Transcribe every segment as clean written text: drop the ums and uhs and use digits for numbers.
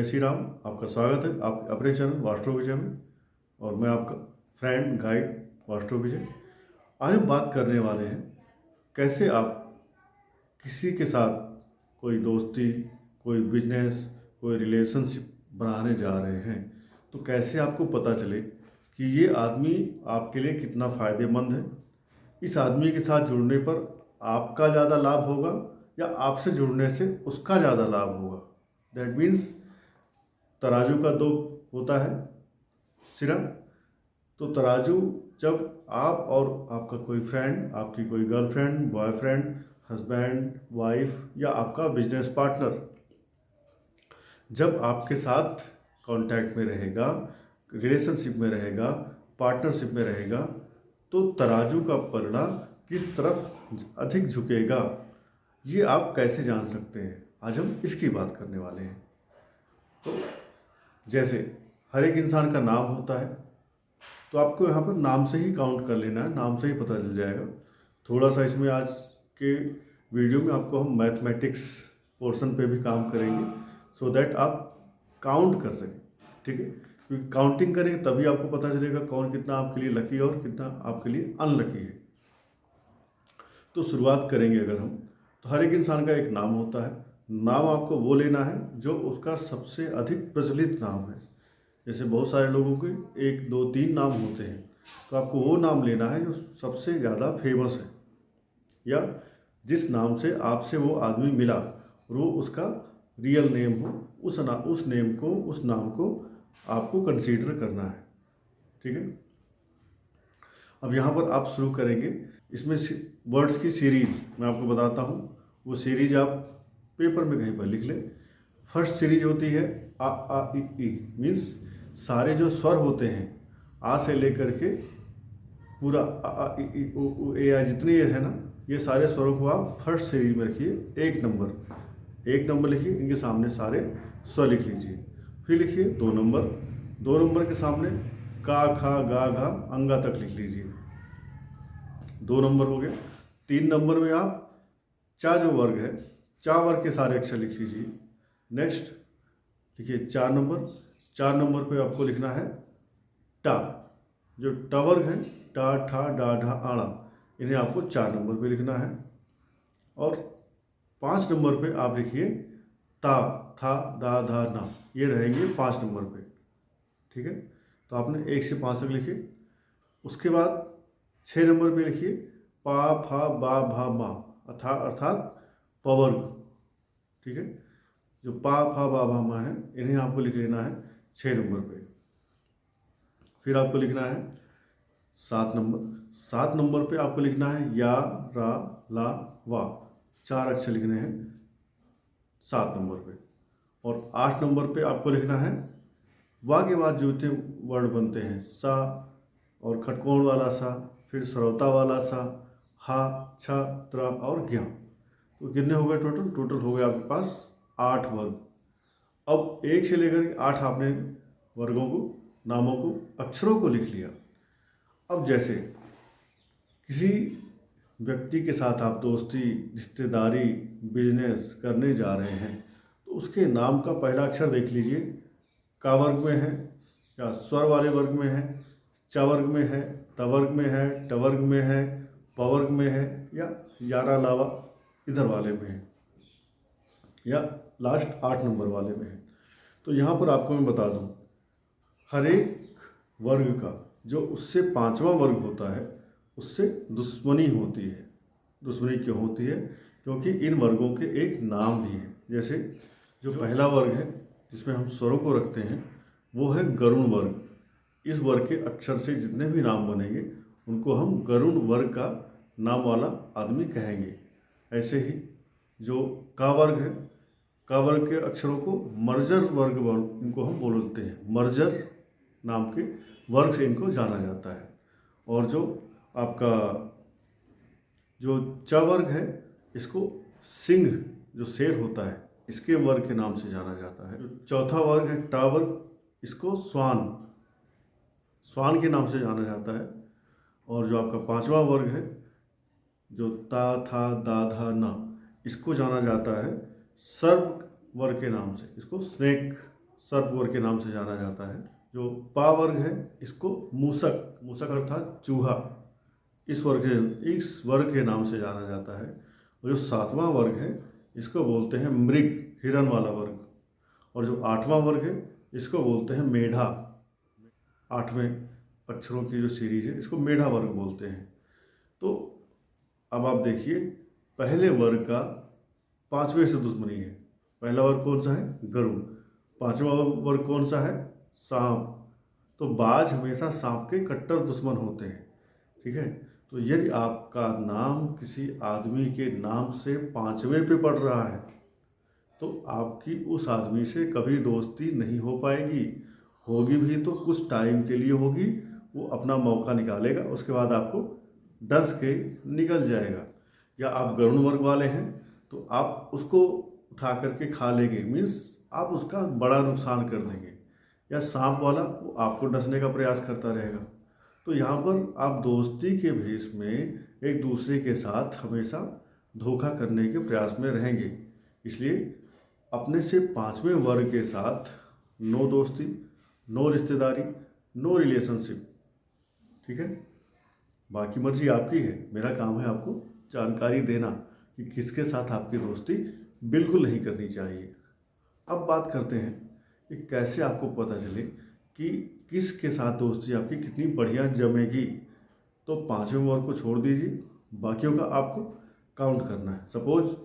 जय श्री राम। आपका स्वागत है आप अपने चैनल वास्ट्रो विजय में, और मैं आपका फ्रेंड गाइड वास्ट्रो विजय। आज हम बात करने वाले हैं कैसे आप किसी के साथ कोई दोस्ती, कोई बिजनेस, कोई रिलेशनशिप बनाने जा रहे हैं तो कैसे आपको पता चले कि ये आदमी आपके लिए कितना फ़ायदेमंद है। इस आदमी के साथ जुड़ने पर आपका ज़्यादा लाभ होगा या आपसे जुड़ने से उसका ज़्यादा लाभ होगा। दैट मीन्स तराजू का दो होता है सिरा। तो तराजू जब आप और आपका कोई फ्रेंड, आपकी कोई गर्लफ्रेंड, बॉयफ्रेंड, हस्बैंड, वाइफ या आपका बिजनेस पार्टनर जब आपके साथ कांटेक्ट में रहेगा, रिलेशनशिप में रहेगा, पार्टनरशिप में रहेगा, तो तराजू का पलड़ा किस तरफ अधिक झुकेगा, ये आप कैसे जान सकते हैं। आज हम इसकी बात करने वाले हैं। तो जैसे हर एक इंसान का नाम होता है, तो आपको यहाँ पर नाम से ही काउंट कर लेना है, नाम से ही पता चल जाएगा। थोड़ा सा इसमें आज के वीडियो में आपको हम मैथमेटिक्स पोर्शन पे भी काम करेंगे, सो दैट आप काउंट कर सकें। ठीक है, क्योंकि काउंटिंग करेंगे तभी आपको पता चलेगा कौन कितना आपके लिए लकी और कितना आपके लिए अनलकी है। तो शुरुआत करेंगे अगर हम, तो हर एक इंसान का एक नाम होता है। नाम आपको वो लेना है जो उसका सबसे अधिक प्रचलित नाम है। जैसे बहुत सारे लोगों के 1, 2, 3 नाम होते हैं, तो आपको वो नाम लेना है जो सबसे ज़्यादा फेमस है, या जिस नाम से आपसे वो आदमी मिला और वो उसका रियल नेम हो, उस नेम को, उस नाम को आपको कंसीडर करना है। ठीक है, अब यहाँ पर आप शुरू करेंगे। इसमें वर्ड्स की सीरीज मैं आपको बताता हूँ, वो सीरीज आप पेपर में कहीं पर लिख लें। फर्स्ट सीरीज होती है आ ई मीन्स सारे जो स्वर होते हैं, आ से लेकर के पूरा आ ई उ ए आ जितने ये है ना, ये सारे स्वरों को आप फर्स्ट सीरीज में रखिए। एक नंबर लिखिए, इनके सामने सारे स्वर लिख लीजिए। फिर लिखिए 2 नंबर, 2 नंबर के सामने का, खा, गा, घा, अंगा तक लिख लीजिए। 2 नंबर हो गया। 3 नंबर में आप चा जो वर्ग है, चा वर्ग के सारे अक्षर लिख लीजिए। नेक्स्ट देखिए 4 नंबर, 4 नंबर पे आपको लिखना है टा, जो ट वर्ग है, टा, ठा, डा, ढा, आड़ा, इन्हें आपको 4 नंबर पे लिखना है। और 5 नंबर पे आप लिखिए ता, था, दा, धा, ना, ये रहेंगे 5 नंबर पे। ठीक है, तो आपने 1 से 5 तक लिखे। उसके बाद 6 नंबर पे लिखिए पा, फा, बा, भा, मा, अर्थात पवर्ग। ठीक है, जो पा, फा, बा, भा, मा है, इन्हें आपको लिख लेना है 6 नंबर पे। फिर आपको लिखना है 7 नंबर, 7 नंबर पे आपको लिखना है या, रा, ला, वा, 4 अक्षर लिखने हैं 7 नंबर पे। और 8 नंबर पे आपको लिखना है वा के बाद जो इतने वर्ड बनते हैं, सा और खटकोण वाला सा, फिर सरौता वाला सा, हा, छ, त्र और ज्ञा। तो कितने हो गए टोटल हो गए आपके पास 8 वर्ग। अब 1 से लेकर 8 आपने वर्गों को, नामों को, अक्षरों को लिख लिया। अब जैसे किसी व्यक्ति के साथ आप दोस्ती, रिश्तेदारी, बिजनेस करने जा रहे हैं, तो उसके नाम का पहला अक्षर देख लीजिए, का वर्ग में है या स्वर वाले वर्ग में है, च वर्ग में है, त वर्ग में है, ट वर्ग में है, प वर्ग में है, या यारा लावा इधर वाले में है, या लास्ट 8 नंबर वाले में है। तो यहाँ पर आपको मैं बता दूँ, हर एक वर्ग का जो उससे 5वां वर्ग होता है, उससे दुश्मनी होती है। दुश्मनी क्यों होती है? क्योंकि इन वर्गों के एक नाम भी है। जैसे जो पहला वर्ग है जिसमें हम स्वरों को रखते हैं, वो है गरुण वर्ग। इस वर्ग के अक्षर से जितने भी नाम बनेंगे उनको हम गरुण वर्ग का नाम वाला आदमी कहेंगे। ऐसे ही जो का वर्ग है, का वर्ग के अक्षरों को मर्जर वर्ग इनको हम बोलते हैं। मर्जर नाम के वर्ग से इनको जाना जाता है। और जो आपका जो च वर्ग है, इसको सिंह जो शेर होता है, इसके वर्ग के नाम से जाना जाता है। जो चौथा वर्ग है टा वर्ग, इसको स्वान के नाम से जाना जाता है। और जो आपका 5वां वर्ग है जो ता, था, दा, धा, ना, इसको जाना जाता है सर्प वर्ग के नाम से। इसको स्नेक सर्प वर्ग के नाम से जाना जाता है। जो पा वर्ग है इसको मूसक, मूसक अर्थात चूहा, इस वर्ग के नाम से जाना जाता है। और जो 7वां वर्ग है इसको बोलते हैं मृग, हिरन वाला वर्ग। और जो 8वां वर्ग है इसको बोलते हैं मेढा, 8वें अक्षरों की जो सीरीज है इसको मेढा वर्ग बोलते हैं। तो अब आप देखिए, पहले वर्ग का 5वें से दुश्मनी है। पहला वर्ग कौन सा है? गरुड़। 5वां वर्ग कौन सा है? सांप। तो बाज हमेशा सांप के कट्टर दुश्मन होते हैं, ठीक है। तो यदि आपका नाम किसी आदमी के नाम से 5वें पे पड़ रहा है तो आपकी उस आदमी से कभी दोस्ती नहीं हो पाएगी। होगी भी तो कुछ टाइम के लिए होगी, वो अपना मौका निकालेगा, उसके बाद आपको डस के निकल जाएगा। या आप गरुड़ वर्ग वाले हैं तो आप उसको उठा करके खा लेंगे, मीन्स आप उसका बड़ा नुकसान कर देंगे। या सांप वाला, वो आपको डसने का प्रयास करता रहेगा। तो यहाँ पर आप दोस्ती के भेष में एक दूसरे के साथ हमेशा धोखा करने के प्रयास में रहेंगे। इसलिए अपने से 5वें वर्ग के साथ नो दोस्ती, नो रिश्तेदारी, नो रिलेशनशिप, ठीक है। बाकी मर्जी आपकी है, मेरा काम है आपको जानकारी देना कि किसके साथ आपकी दोस्ती बिल्कुल नहीं करनी चाहिए। अब बात करते हैं कि कैसे आपको पता चले कि किसके साथ दोस्ती आपकी कितनी बढ़िया जमेगी। तो 5वें वर्ग को छोड़ दीजिए, बाकियों का आपको काउंट करना है। सपोज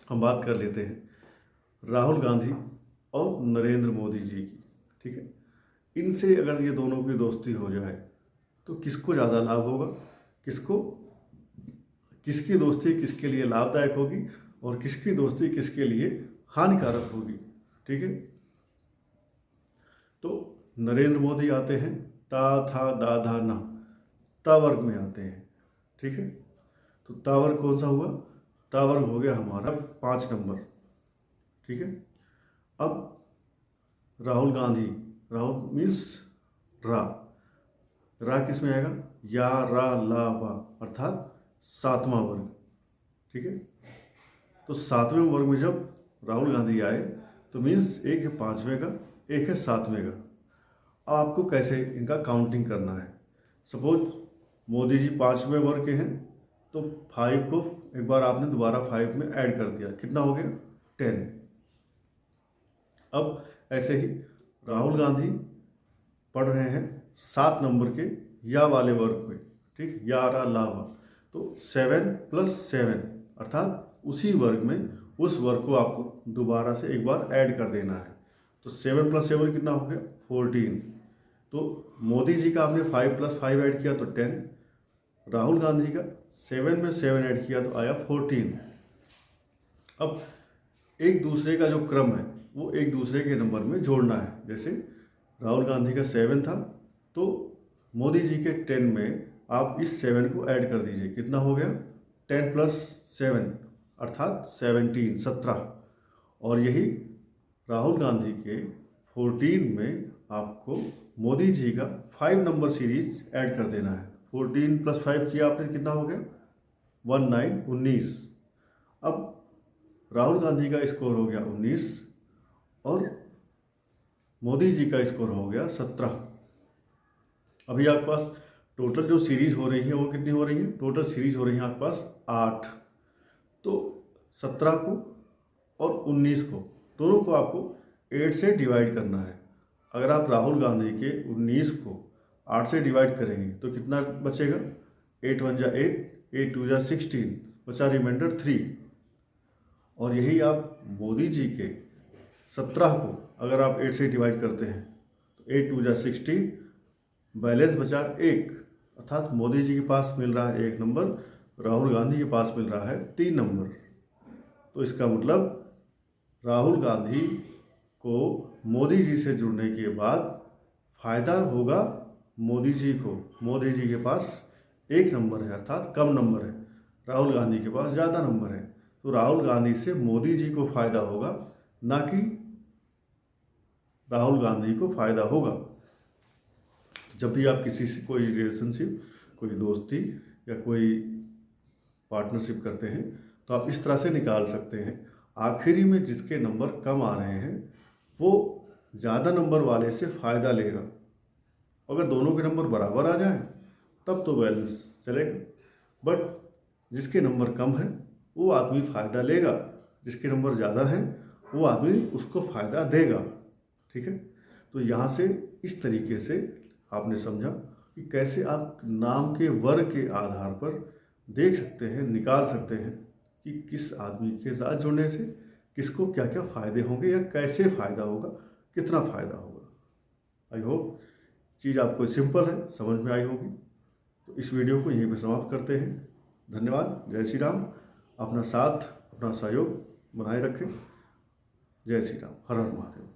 हम बात कर लेते हैं राहुल गांधी और नरेंद्र मोदी जी की, ठीक है। इनसे अगर ये दोनों की दोस्ती हो जाए तो किसको ज़्यादा लाभ होगा, किसकी दोस्ती किसके लिए लाभदायक होगी और किसकी दोस्ती किसके लिए हानिकारक होगी, ठीक है। तो नरेंद्र मोदी आते हैं ता था दा धा ना, ता वर्ग में आते हैं, ठीक है। तो ता वर्ग कौन सा हुआ? ता वर्ग हो गया हमारा 5 नंबर, ठीक है। अब राहुल गांधी, राहुल मीन्स रा, रा किस में आएगा? या रा ला वा, अर्थात 7वां वर्ग, ठीक है। तो 7वें वर्ग में जब राहुल गांधी आए तो मीन्स एक है 5वें का, एक है 7वें का। अब आपको कैसे इनका काउंटिंग करना है। सपोज मोदी जी 5वें वर्ग के हैं तो 5 को एक बार आपने दोबारा 5 में ऐड कर दिया, कितना हो गया? 10। अब ऐसे ही राहुल गांधी पढ़ रहे हैं 7 नंबर के या वाले वर्ग में, ठीक, या रा ला वा। तो 7 + 7 अर्थात उसी वर्ग में उस वर्ग को आपको दोबारा से एक बार ऐड कर देना है। तो 7 + 7 कितना हो गया? 14। तो मोदी जी का आपने 5 + 5 ऐड किया तो 10, राहुल गांधी का 7 में 7 ऐड किया तो आया 14। अब एक दूसरे का जो क्रम है वो एक दूसरे के नंबर में जोड़ना है। जैसे राहुल गांधी का 7 था तो मोदी जी के 10 में आप इस 7 को ऐड कर दीजिए, कितना हो गया? 10 + 7 अर्थात 17। और यही राहुल गांधी के 14 में आपको मोदी जी का 5 नंबर सीरीज ऐड कर देना है। 14 + 5 किया आपने, कितना हो गया? 19। अब राहुल गांधी का स्कोर हो गया 19 और मोदी जी का स्कोर हो गया 17। अभी आपके पास टोटल जो सीरीज हो रही है वो कितनी हो रही है? टोटल सीरीज हो रही है आपके पास 8। तो 17 को और 19 को, दोनों को आपको 8 से डिवाइड करना है। अगर आप राहुल गांधी के 19 को 8 से डिवाइड करेंगे तो कितना बचेगा? 8 × 1 = 8, 8 × 2 = 16, बचा रिमाइंडर 3। और यही आप मोदी जी के 17 को अगर आप 8 से डिवाइड करते हैं तो 8 × 2 = 16, बैलेंस बचा 1, अर्थात मोदी जी के पास मिल रहा है 1 नंबर, राहुल गांधी के पास मिल रहा है 3 नंबर। तो इसका मतलब राहुल गांधी को मोदी जी से जुड़ने के बाद फायदा होगा मोदी जी को। मोदी जी के पास 1 नंबर है अर्थात कम नंबर है, राहुल गांधी के पास ज़्यादा नंबर है। तो राहुल गांधी से मोदी जी को फायदा होगा, ना कि राहुल गांधी को फायदा होगा। जब भी आप किसी से कोई रिलेशनशिप, कोई दोस्ती या कोई पार्टनरशिप करते हैं तो आप इस तरह से निकाल सकते हैं। आखिरी में जिसके नंबर कम आ रहे हैं वो ज़्यादा नंबर वाले से फ़ायदा लेगा। अगर दोनों के नंबर बराबर आ जाएं तब तो बैलेंस चलेगा, बट जिसके नंबर कम है वो आदमी फ़ायदा लेगा, जिसके नंबर ज़्यादा हैं वो आदमी उसको फ़ायदा देगा। ठीक है, तो यहाँ से इस तरीके से आपने समझा कि कैसे आप नाम के वर्ग के आधार पर देख सकते हैं, निकाल सकते हैं कि किस आदमी के साथ जुड़ने से किसको क्या क्या फ़ायदे होंगे या कैसे फ़ायदा होगा, कितना फ़ायदा होगा। आई होप चीज़ आपको सिंपल है, समझ में आई होगी। तो इस वीडियो को यहीं पर समाप्त करते हैं। धन्यवाद। जय श्री राम। अपना साथ, अपना सहयोग बनाए रखें। जय श्री राम। हर हर महादेव।